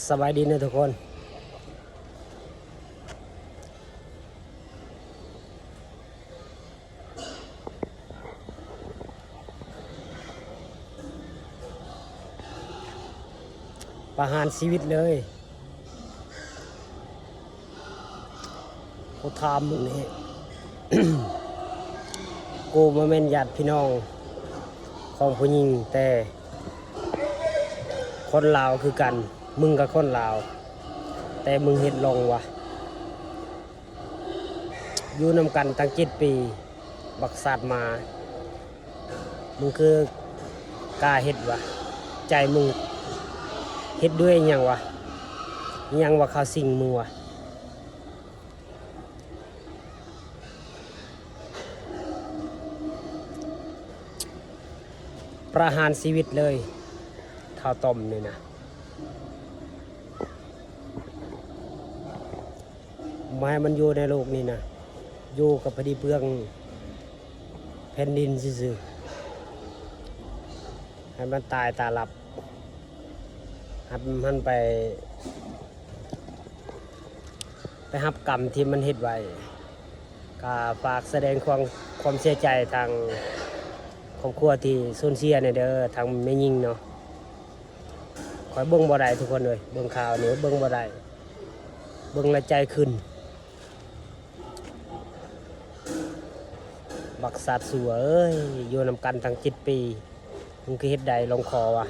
สบายดีนะทุกคนประหารชีวิตเลยกูทำมึงนี่ กูมาเป็นญาติพี่น้องของผู้หญิงแต่คนลาวคือกันมึงกับคนลาวแต่มึงเฮ็ดลงวะอยู่นำกันตั้ง7 ปีบักสัตว์มามึงคือกล้าเฮ็ดวะใจมึงเฮ็ดด้วยอิหยังวะอิหยังว่าเขาสิ่งมึงวะประหารชีวิตเลยข้าวต้มนี่นะไม่ให้มันอยู่ในโลกนี้นะอยู่กับพอดีเปลืองแผ่นดินซื่อๆให้มันตายตาหลับให้มันไปหับกรรมที่มันเฮ็ดไว้ก็ฝากแสดงความเสียใจทางครอบครัวที่สูญเสียเนี่ยเด้อทางแม่ยิงเนาะคอยเบิ่งบ่ได้ทุกคนเลยเบิ่งข่าวนี่เบิ่งบ่ได้เบิ่งแล้วใจขึ้นบักสัตว์สัวเอ้ยอยู่นำกันตั้ง7 ปีมึงคือเฮ็ดใดลงคอวะ